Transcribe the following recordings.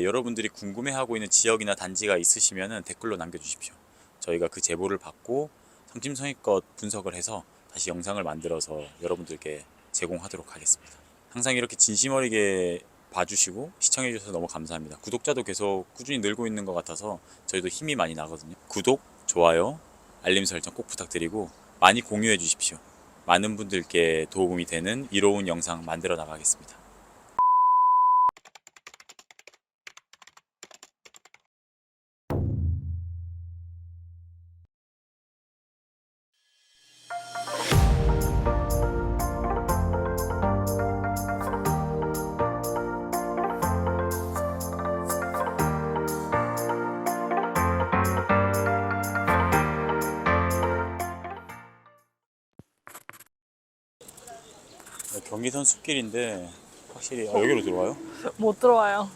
여러분들이 궁금해하고 있는 지역이나 단지가 있으시면 댓글로 남겨주십시오. 저희가 그 제보를 받고 성심성의껏 분석을 해서 다시 영상을 만들어서 여러분들께 제공하도록 하겠습니다. 항상 이렇게 진심 어리게 봐주시고 시청해주셔서 너무 감사합니다. 구독자도 계속 꾸준히 늘고 있는 것 같아서 저희도 힘이 많이 나거든요. 구독, 좋아요, 알림 설정 꼭 부탁드리고 많이 공유해 주십시오. 많은 분들께 도움이 되는 이로운 영상 만들어 나가겠습니다. 경기선 숲길인데 확실히 여기로 들어와요? 못 들어와요.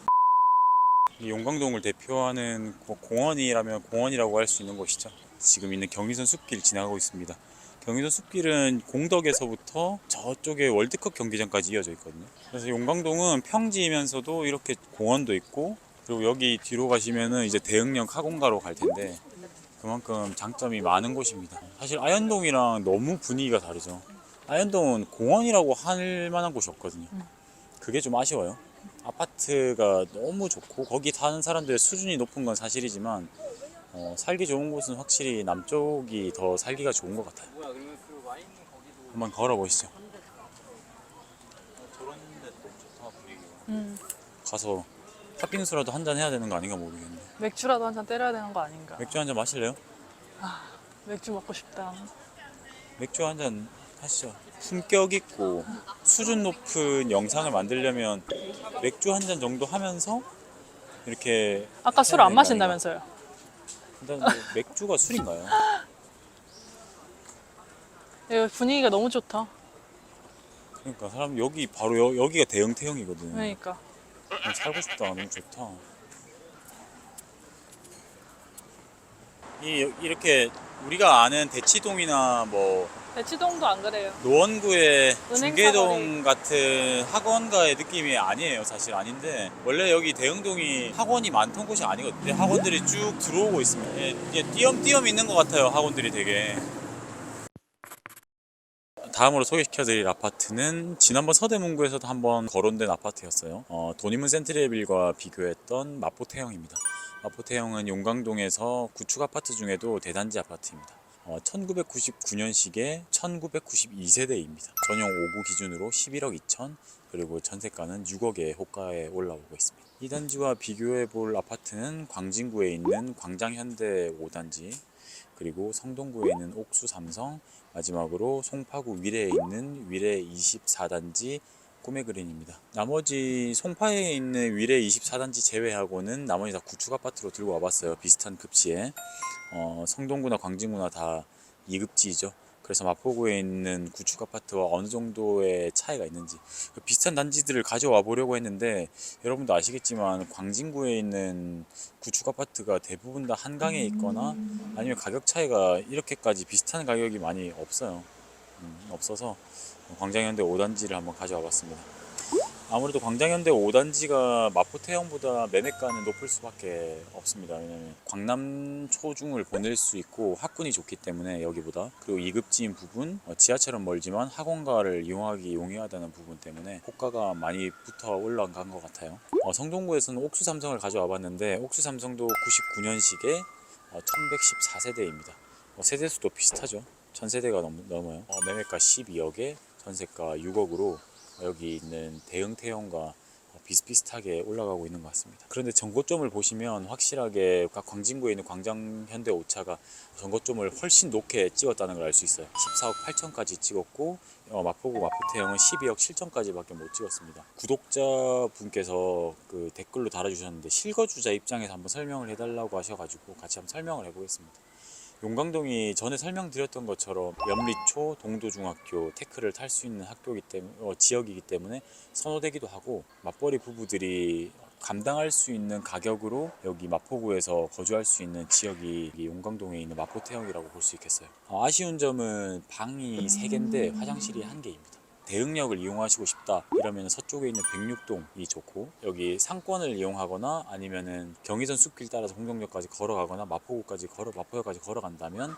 이 용광동을 대표하는 공원이라면 공원이라고 할 수 있는 곳이죠. 지금 있는 경의선 숲길 지나가고 있습니다. 경의선 숲길은 공덕에서부터 저쪽에 월드컵 경기장까지 이어져 있거든요. 그래서 용광동은 평지이면서도 이렇게 공원도 있고, 그리고 여기 뒤로 가시면은 이제 대흥역 학원가로 갈 텐데 그만큼 장점이 많은 곳입니다. 사실 아현동이랑 너무 분위기가 다르죠. 아현동은 공원이라고 할 만한 곳이 없거든요. 그게 좀 아쉬워요. 아파트가 너무 좋고 거기 사는 사람들의 수준이 높은 건 사실이지만 살기 좋은 곳은 확실히 남쪽이 더 살기가 좋은 것 같아요. 한번 걸어보시죠. 저런 데또 좋다 분위기가. 가서 팥빙수라도 한잔 해야 되는 거 아닌가 모르겠네. 맥주라도 한 잔 때려야 되는 거 아닌가? 맥주 한잔 마실래요? 맥주 먹고 싶다. 맥주 한잔 하시죠. 품격 있고 수준 높은 영상을 만들려면 맥주 한 잔 정도 하면서 이렇게 아까 술 해야 안 되는 거 아닌가? 마신다면서요? 근데 뭐 맥주가 술인가요? 여기 분위기가 너무 좋다. 그러니까 사람 여기 바로 여기가 대형태형이거든. 그러니까. 그냥 살고 싶다. 너무 좋다. 이렇게 우리가 아는 대치동이나 뭐 대치동도 안 그래요. 노원구의 은행 중계동 같은 학원가의 느낌이 아니에요. 사실 아닌데 원래 여기 대흥동이 학원이 많던 곳이 아니거든요. 학원들이 쭉 들어오고 있습니다. 예, 띄엄띄엄 있는 것 같아요. 학원들이 되게. 다음으로 소개시켜드릴 아파트는 지난번 서대문구에서도 한번 거론된 아파트였어요. 돈이문 센트레빌과 비교했던 마포태형입니다. 마포태형은 용광동에서 구축 아파트 중에도 대단지 아파트입니다. 1999년식의 1992세대입니다. 전용 5구 기준으로 11억 2천, 그리고 전세가는 6억의 호가에 올라오고 있습니다. 이 단지와 비교해 볼 아파트는 광진구에 있는 광장현대 5단지, 그리고 성동구에 있는 옥수 삼성, 마지막으로 송파구 위례에 있는 위례 24단지 꿈의 그린입니다. 나머지 송파에 있는 위례 24단지 제외하고는 나머지 다 구축 아파트로 들고 와봤어요. 비슷한 급지에. 성동구나 광진구나 다 2급지이죠. 그래서 마포구에 있는 구축 아파트와 어느 정도의 차이가 있는지 비슷한 단지들을 가져와 보려고 했는데, 여러분도 아시겠지만 광진구에 있는 구축 아파트가 대부분 다 한강에 있거나 아니면 가격 차이가 이렇게까지 비슷한 가격이 많이 없어요. 없어서 광장현대 5단지를 한번 가져와 봤습니다. 아무래도 광장현대 5단지가 마포태형보다 매매가는 높을 수밖에 없습니다. 왜냐면 광남 초중을 보낼 수 있고 학군이 좋기 때문에 여기보다, 그리고 2급지인 부분, 지하철은 멀지만 학원가를 이용하기 용이하다는 부분 때문에 호가가 많이 붙어 올라간 것 같아요. 성동구에서는 옥수 삼성을 가져와 봤는데 옥수 삼성도 99년식의 1114세대입니다. 세대수도 비슷하죠. 1000세대가 넘어요. 매매가 12억에 전세가 6억으로 여기 있는 대흥태형과 비슷비슷하게 올라가고 있는 것 같습니다. 그런데 전고점을 보시면 확실하게 광진구에 있는 광장현대 5차가 전고점을 훨씬 높게 찍었다는 걸 알 수 있어요. 14억 8천까지 찍었고 마포구 마포태형은 12억 7천까지밖에 못 찍었습니다. 구독자분께서 그 댓글로 달아주셨는데 실거주자 입장에서 한번 설명을 해달라고 하셔가지고 같이 한번 설명을 해보겠습니다. 용광동이 전에 설명드렸던 것처럼 염리초, 동도중학교, 테크를 탈 수 있는 학교이기 때문에 지역이기 때문에 선호되기도 하고, 맞벌이 부부들이 감당할 수 있는 가격으로 여기 마포구에서 거주할 수 있는 지역이 용광동에 있는 마포태형이라고 볼 수 있겠어요. 아쉬운 점은 방이 3개인데 화장실이 1개입니다. 대흥역을 이용하시고 싶다 이러면 서쪽에 있는 106동이 좋고, 여기 상권을 이용하거나 아니면은 경의선 숲길 따라서 홍정역까지 걸어가거나 마포역까지 걸어간다면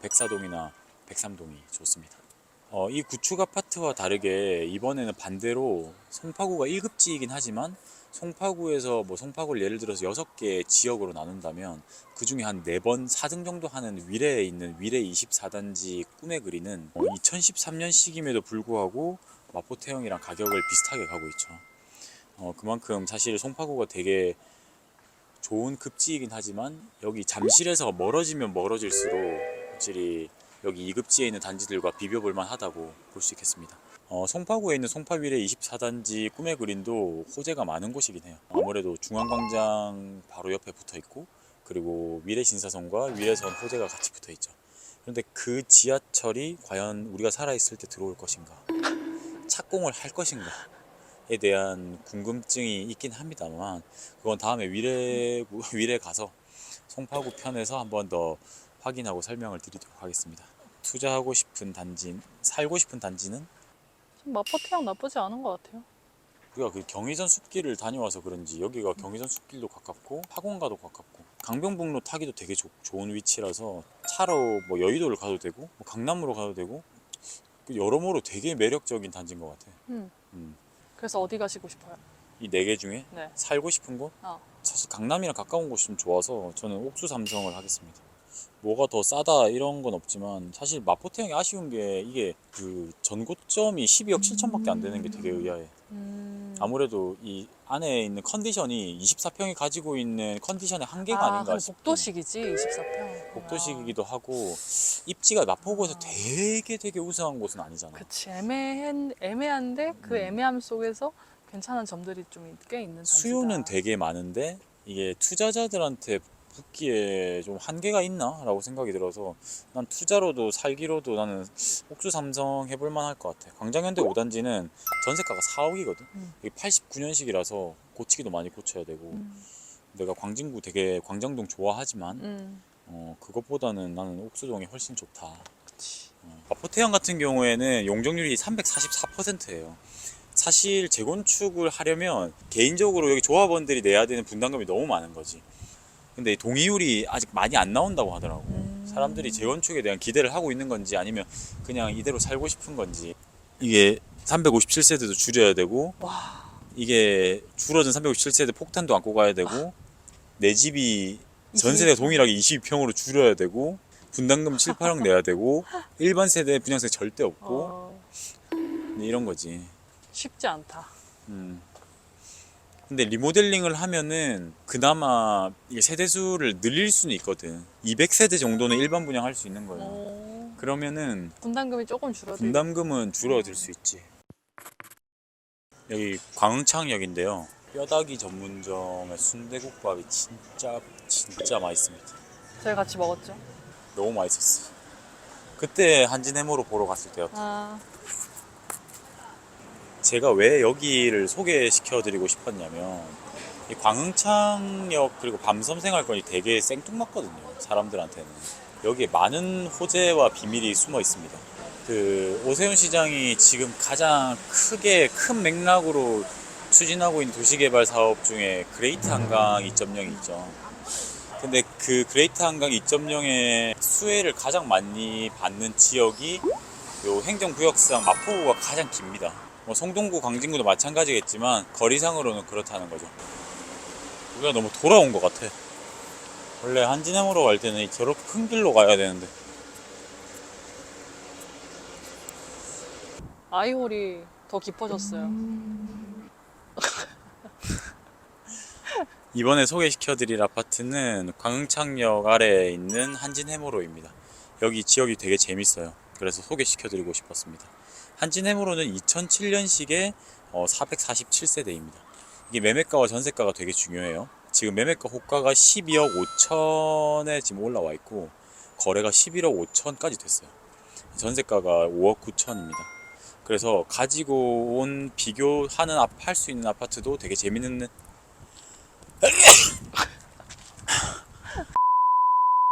백사동이나 백삼동이 좋습니다. 이 구축 아파트와 다르게 이번에는 반대로 송파구가 1급지이긴 하지만, 송파구에서 송파구를 예를 들어서 6개 지역으로 나눈다면 그 중에 한 4번 4등 정도 하는 위례에 있는 위례 24단지 꿈의 그리는 2013년식임에도 불구하고 마포태형이랑 가격을 비슷하게 가고 있죠. 그만큼 사실 송파구가 되게 좋은 급지이긴 하지만, 여기 잠실에서 멀어지면 멀어질수록 확실히 여기 2급지에 있는 단지들과 비벼볼 만하다고 볼 수 있겠습니다. 송파구에 있는 송파위례 24단지 꿈의 그린도 호재가 많은 곳이긴 해요. 아무래도 중앙광장 바로 옆에 붙어 있고, 그리고 위례 신사선과 위례선 호재가 같이 붙어 있죠. 그런데 그 지하철이 과연 우리가 살아있을 때 들어올 것인가, 착공을 할 것인가에 대한 궁금증이 있긴 합니다만, 그건 다음에 위례 가서 송파구 편에서 한 번 더 확인하고 설명을 드리도록 하겠습니다. 투자하고 싶은 단지, 살고 싶은 단지는 마포태양 나쁘지 않은 것 같아요. 우리가 그 경의선 숲길을 다녀와서 그런지 여기가 경의선 숲길도 가깝고 학원가도 가깝고 강변북로 타기도 되게 좋은 위치라서 차로 여의도를 가도 되고 강남으로 가도 되고 여러모로 되게 매력적인 단지인 것 같아. 그래서 어디 가시고 싶어요? 이 4개 중에 네. 살고 싶은 곳? 사실 강남이랑 가까운 곳이 좀 좋아서 저는 옥수 삼성을 하겠습니다. 뭐가 더 싸다 이런 건 없지만, 사실 마포태형이 아쉬운 게 이게 그 전고점이 12억 7천밖에 안 되는 게 되게 의아해. 아무래도 이 안에 있는 컨디션이 24평이 가지고 있는 컨디션의 한계가 아닌가 근데 싶어. 복도식이지 24평. 복도식이기도 하고, 입지가 마포구에서 되게 우수한 곳은 아니잖아. 그치, 애매한데 그 애매함 속에서 괜찮은 점들이 좀 꽤 있는 단지다. 수요는 되게 많은데 이게 투자자들한테 붙기에 좀 한계가 있나? 라고 생각이 들어서 난 투자로도 살기로도 나는 옥수 삼성 해볼 만할 것 같아. 광장현대 5단지는 전세가가 4억이거든. 이게 89년식이라서 고치기도 많이 고쳐야 되고, 내가 광진구 되게 광장동 좋아하지만 그것보다는 나는 옥수동이 훨씬 좋다. 그치. 마포태양 같은 경우에는 용적률이 344%예요. 사실 재건축을 하려면 개인적으로 여기 조합원들이 내야 되는 분담금이 너무 많은 거지. 근데 동의율이 아직 많이 안 나온다고 하더라고. 사람들이 재건축에 대한 기대를 하고 있는 건지 아니면 그냥 이대로 살고 싶은 건지. 이게 357세대도 줄여야 되고, 이게 줄어든 357세대 폭탄도 안고 가야 되고, 내 집이 전세대가 동일하게 22평으로 줄여야 되고, 분담금 7, 8억 내야 되고, 일반 세대 분양세 절대 없고, 이런 거지. 쉽지 않다. 근데 리모델링을 하면은 그나마 이게 세대수를 늘릴 수는 있거든. 200세대 정도는 일반 분양할 수 있는 거예요. 그러면은 분담금이 조금 줄어들. 분담금은 줄어들 수 있지. 여기 광흥창역인데요. 뼈다귀 전문점의 순대국밥이 진짜 맛있습니다. 저희 같이 먹었죠. 너무 맛있었어. 그때 한진해모로 보러 갔을 때였다. 제가 왜 여기를 소개시켜 드리고 싶었냐면, 이 광흥창역 그리고 밤섬 생활권이 되게 생뚱맞거든요, 사람들한테는. 여기에 많은 호재와 비밀이 숨어 있습니다. 그 오세훈 시장이 지금 가장 큰 맥락으로 추진하고 있는 도시개발 사업 중에 그레이트 한강 2.0이 있죠. 근데 그 그레이트 한강 2.0의 수혜를 가장 많이 받는 지역이 요 행정구역상 마포구가 가장 깁니다. 송동구, 광진구도 마찬가지겠지만 거리상으로는 그렇다는 거죠. 우리가 너무 돌아온 것 같아. 원래 한진해모로 갈 때는 저렇게 큰 길로 가야 되는데. 아이홀이 더 깊어졌어요. 이번에 소개시켜드릴 아파트는 광흥창역 아래에 있는 한진해모로입니다. 여기 지역이 되게 재밌어요. 그래서 소개시켜드리고 싶었습니다. 한진해모로는 2007년식의 447세대입니다. 이게 매매가와 전세가가 되게 중요해요. 지금 매매가 호가가 12억 5천에 지금 올라와 있고, 거래가 11억 5천까지 됐어요. 전세가가 5억 9천입니다. 그래서 가지고 온 비교하는 할 수 있는 아파트도 되게 재밌는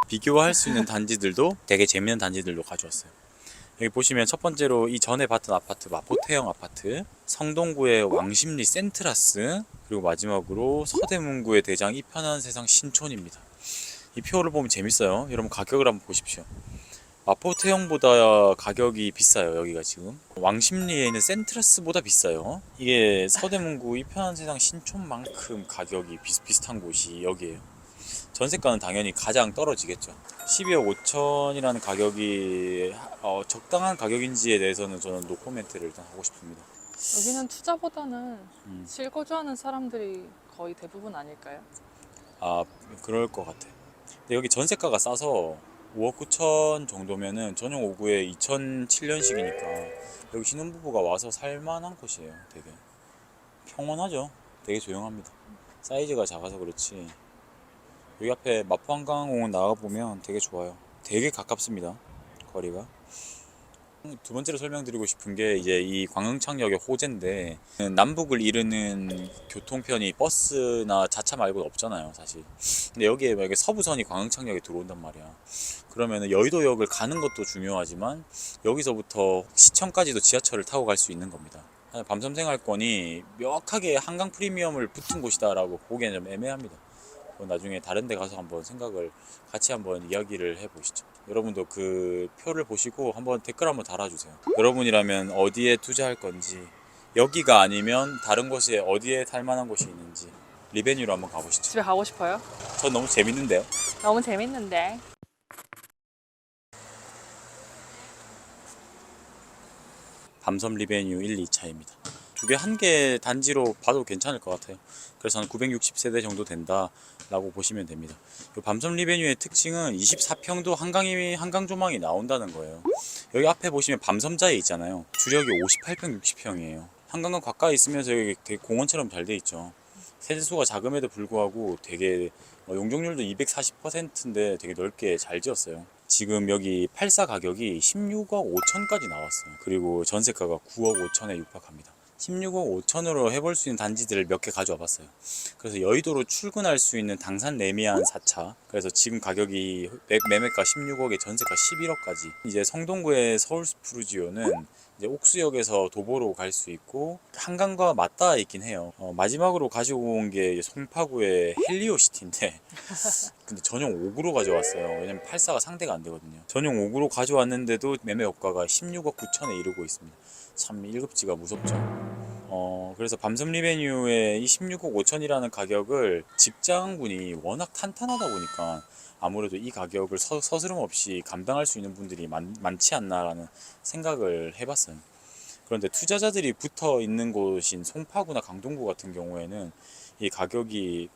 비교할 수 있는 단지들도 되게 재밌는 단지들도 가져왔어요. 여기 보시면 첫 번째로 이 전에 봤던 아파트 마포태형 아파트, 성동구의 왕십리 센트라스, 그리고 마지막으로 서대문구의 대장 이편한 세상 신촌입니다. 이 표를 보면 재밌어요. 여러분 가격을 한번 보십시오. 마포태형보다 가격이 비싸요. 여기가 지금 왕십리에 있는 센트라스보다 비싸요. 이게 서대문구 이편한 세상 신촌만큼 가격이 비슷한 곳이 여기에요. 전세가는 당연히 가장 떨어지겠죠. 12억 5천이라는 가격이 적당한 가격인지에 대해서는 저는 노코멘트를 일단 하고 싶습니다. 여기는 투자보다는 실거주하는 사람들이 거의 대부분 아닐까요? 아, 그럴 것 같아. 근데 여기 전세가가 싸서 5억 9천 정도면은 전용 5구에 2007년식이니까 여기 신혼부부가 와서 살만한 곳이에요. 되게 평온하죠. 되게 조용합니다. 사이즈가 작아서 그렇지 여기 앞에 마포한강공원 나가보면 되게 좋아요. 되게 가깝습니다. 거리가. 두 번째로 설명드리고 싶은 게 이제 이 광흥창역의 호재인데 남북을 이루는 교통편이 버스나 자차 말고는 없잖아요, 사실. 근데 여기에 만약에 서부선이 광흥창역에 들어온단 말이야. 그러면 여의도역을 가는 것도 중요하지만 여기서부터 시청까지도 지하철을 타고 갈 수 있는 겁니다. 밤섬생활권이 명확하게 한강 프리미엄을 붙은 곳이다라고 보기에는 좀 애매합니다. 나중에 다른 데 가서 한번 생각을 같이 한번 이야기를 해보시죠. 여러분도 그 표를 보시고 한번 댓글 한번 달아주세요. 여러분이라면 어디에 투자할 건지, 여기가 아니면 다른 곳에 어디에 살만한 곳이 있는지 리베뉴로 한번 가보시죠. 집에 가고 싶어요? 전 너무 재밌는데요. 너무 재밌는데. 밤섬 리베뉴 1, 2차입니다. 두 개 한 개 단지로 봐도 괜찮을 것 같아요. 그래서 한 960세대 정도 된다 라고 보시면 됩니다. 밤섬 리베뉴의 특징은 24평도 한강 조망이 나온다는 거예요. 여기 앞에 보시면 밤섬자에 있잖아요. 주력이 58평 60평이에요. 한강과 가까이 있으면서 여기 되게 공원처럼 잘 돼 있죠. 세대수가 작음에도 불구하고 되게 용적률도 240%인데 되게 넓게 잘 지었어요. 지금 여기 84 가격이 16억 5천까지 나왔어요. 그리고 전세가가 9억 5천에 육박합니다. 16억 5천으로 해볼 수 있는 단지들을 몇 개 가져와 봤어요. 그래서 여의도로 출근할 수 있는 당산 레미안 4차. 그래서 지금 가격이 매매가 16억에 전세가 11억까지. 이제 성동구의 서울스푸르지오는 이제 옥수역에서 도보로 갈 수 있고 한강과 맞닿아 있긴 해요. 마지막으로 가지고 온 게 송파구의 헬리오시티인데 근데 전용 5구로 가져왔어요. 왜냐면 84가 상대가 안 되거든요. 전용 5구로 가져왔는데도 매매 효과가 16억 9천에 이르고 있습니다. 참 1급지가 무섭죠. 그래서 밤섬 리베뉴의 이 16억 5천이라는 가격을 직장군이 워낙 탄탄하다 보니까 아무래도 이 가격을 서스럼 없이 감당할 수 있는 분들이 많지 않나라는 생각을 해봤어요. 그런데 투자자들이 붙어 있는 곳인 송파구나 강동구 같은 경우에는 이 가격이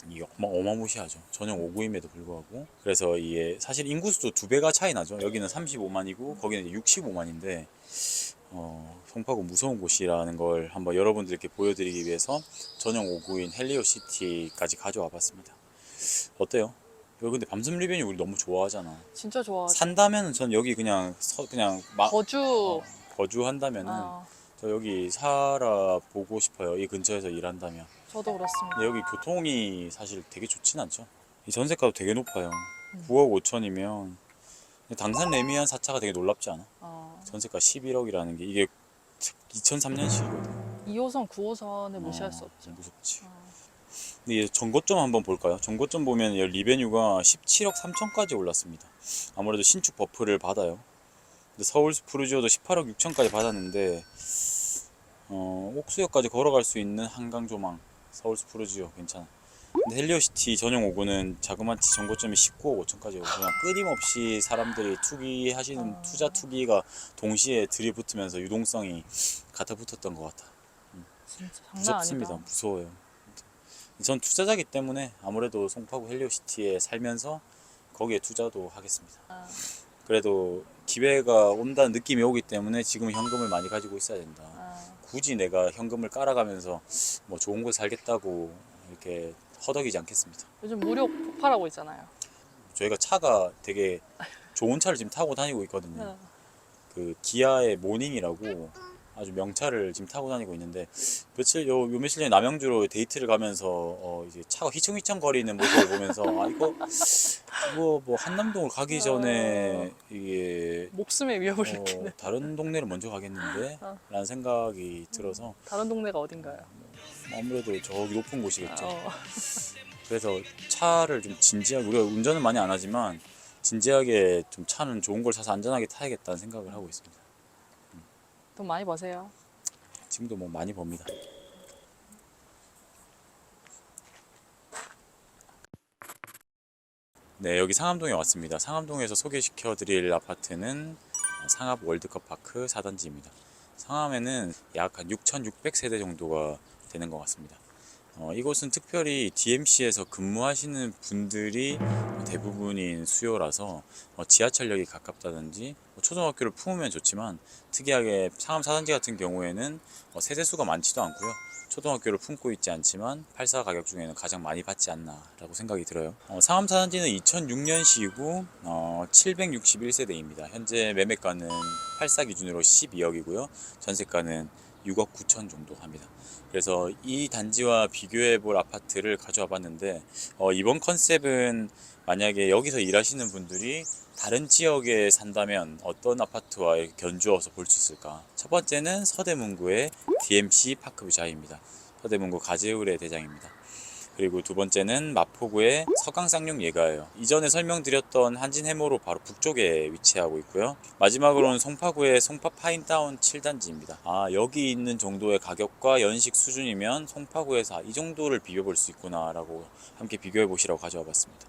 이게 어마무시하죠. 전용 5구임에도 불구하고. 그래서 이게 사실 인구수도 2배가 차이 나죠. 여기는 35만이고 거기는 65만인데 송파구 무서운 곳이라는 걸 한번 여러분들께 보여드리기 위해서 전용 5구인 헬리오시티까지 가져와 봤습니다. 어때요? 여기 근데 밤섬 리베뉴 우리 너무 좋아하잖아. 진짜 좋아. 산다면은 전 여기 그냥 거주한다면은 어, 저 여기 살아보고 싶어요. 이 근처에서 일한다면. 저도 그렇습니다. 근데 여기 교통이 사실 되게 좋진 않죠. 이 전세가도 되게 높아요. 9억 5천이면 당산 레미안 4차가 되게 놀랍지 않아? 전세가 11억이라는 게 이게 2003년식이거든. 2호선, 9호선을 무시할 수 없죠. 무섭지. 근데 이제 전고점 한번 볼까요? 전고점 보면 리베뉴가 17억 3천까지 올랐습니다. 아무래도 신축 버프를 받아요. 근데 서울스푸르지오도 18억 6천까지 받았는데 옥수역까지 걸어갈 수 있는 한강 조망 서울스푸르지오 괜찮아. 근데 헬리오시티 전용 5구는 자그마치 전고점이 19억 5천까지 오고 그냥 끊임없이 사람들이 투기하시는 투자 투기가 동시에 들이붙으면서 유동성이 갖다 붙었던 것 같아. 진짜 장난 무섭습니다. 아니다. 무서워요. 전 투자자기 때문에 아무래도 송파구 헬리오시티에 살면서 거기에 투자도 하겠습니다. 그래도 기회가 온다는 느낌이 오기 때문에 지금 현금을 많이 가지고 있어야 된다. 굳이 내가 현금을 깔아가면서 뭐 좋은 곳 살겠다고 이렇게 허덕이지 않겠습니다. 요즘 무료 폭발하고 있잖아요. 저희가 차가 되게 좋은 차를 지금 타고 다니고 있거든요. 그 기아의 모닝이라고 아주 명차를 지금 타고 다니고 있는데 요 며칠 전에 남양주로 데이트를 가면서 이제 차가 휘청휘청 거리는 모습을 보면서 아 이거 뭐 한남동을 가기 전에 이게 목숨의 위협을 느끼는. 다른 동네를 먼저 가겠는데 라는 생각이 들어서 다른 동네가 어딘가요? 아무래도 저기 높은 곳이겠죠. 어, 그래서 차를 좀 진지하게, 우리가 운전은 많이 안 하지만 진지하게 좀 차는 좋은 걸 사서 안전하게 타야겠다는 생각을 하고 있습니다. 돈 많이 버세요. 지금도 뭐 많이 법니다. 네, 여기 상암동에 왔습니다. 상암동에서 소개시켜 드릴 아파트는 상암 월드컵 파크 4단지입니다. 상암에는 약 한 6,600세대 정도가 되는 것 같습니다. 이곳은 특별히 DMC에서 근무하시는 분들이 대부분인 수요라서 지하철역이 가깝다든지 초등학교를 품으면 좋지만 특이하게 상암 4단지 같은 경우에는 세대수가 많지도 않고요. 초등학교를 품고 있지 않지만 84 가격 중에는 가장 많이 받지 않나 라고 생각이 들어요. 상암 4단지는 2006년식이고 761세대입니다. 현재 매매가는 84 기준으로 12억이고요. 전세가는 6억 9천 정도 합니다. 그래서 이 단지와 비교해 볼 아파트를 가져와 봤는데 이번 컨셉은 만약에 여기서 일하시는 분들이 다른 지역에 산다면 어떤 아파트와 이렇게 견주어서 볼 수 있을까? 첫 번째는 서대문구의 DMC 파크뷰자이입니다. 서대문구 가재울의 대장입니다. 그리고 두 번째는 마포구의 서강쌍용 예가예요. 이전에 설명드렸던 한진해모로 바로 북쪽에 위치하고 있고요. 마지막으로는 송파구의 송파 파인타운 7단지입니다. 여기 있는 정도의 가격과 연식 수준이면 송파구에서 이 정도를 비교볼 수 있구나 라고 함께 비교해 보시라고 가져와 봤습니다.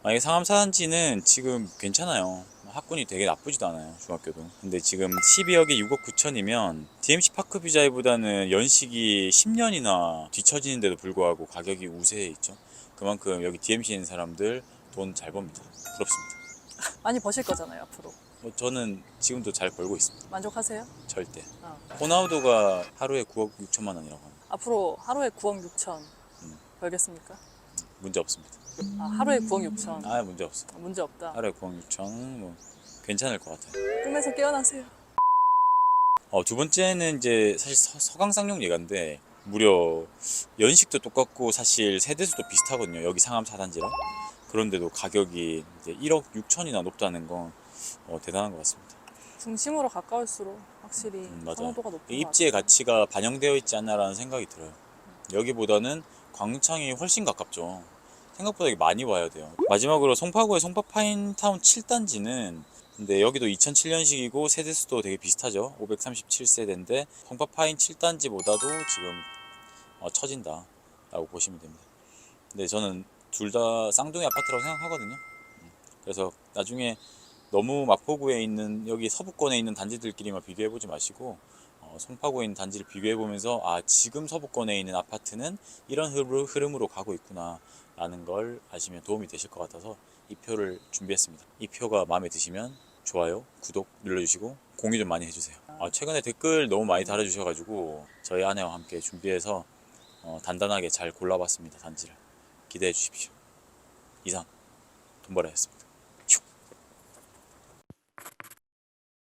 만약에 상암 4단지는 지금 괜찮아요. 학군이 되게 나쁘지도 않아요. 중학교도. 근데 지금 12억에 6억 9천이면 DMC 파크뷰자이보다는 연식이 10년이나 뒤처지는데도 불구하고 가격이 우세해 있죠. 그만큼 여기 DMC에 있는 사람들 돈 잘 법니다. 부럽습니다. 많이 버실 거잖아요, 앞으로. 저는 지금도 잘 벌고 있습니다. 만족하세요? 절대. 어. 호나우도가 하루에 9억 6천만 원이라고 합니다. 앞으로 하루에 9억 6천 벌겠습니까? 문제 없습니다. 하루에 9억 6천. 문제 없어. 문제 없다. 하루에 9억 6천 뭐 괜찮을 것 같아요. 꿈에서 깨어나세요. 두 번째는 이제 사실 서강쌍용 예가인데 무려 연식도 똑같고 사실 세대수도 비슷하거든요. 여기 상암 4단지랑. 그런데도 가격이 이제 1억 6천이나 높다는 건 대단한 것 같습니다. 중심으로 가까울수록 확실히 맞아요. 선호도가 높은 것 입지의 같아요. 가치가 반영되어 있지 않나라는 생각이 들어요. 여기보다는 광창이 훨씬 가깝죠. 생각보다 이게 많이 와야 돼요. 마지막으로 송파구의 송파 파인타운 7단지는 근데 여기도 2007년식이고 세대수도 되게 비슷하죠. 537세대인데 송파 파인 7단지보다도 지금 처진다 라고 보시면 됩니다. 근데 저는 둘 다 쌍둥이 아파트라고 생각하거든요. 그래서 나중에 너무 마포구에 있는 여기 서부권에 있는 단지들끼리만 비교해보지 마시고 송파구에 있는 단지를 비교해보면서 지금 서부권에 있는 아파트는 이런 흐름으로 가고 있구나 라는 걸 아시면 도움이 되실 것 같아서 이 표를 준비했습니다. 이 표가 마음에 드시면 좋아요, 구독 눌러주시고 공유 좀 많이 해주세요. 최근에 댓글 너무 많이 달아주셔가지고 저희 아내와 함께 준비해서 단단하게 잘 골라봤습니다. 단지를 기대해 주십시오. 이상 돈 벌어였습니다.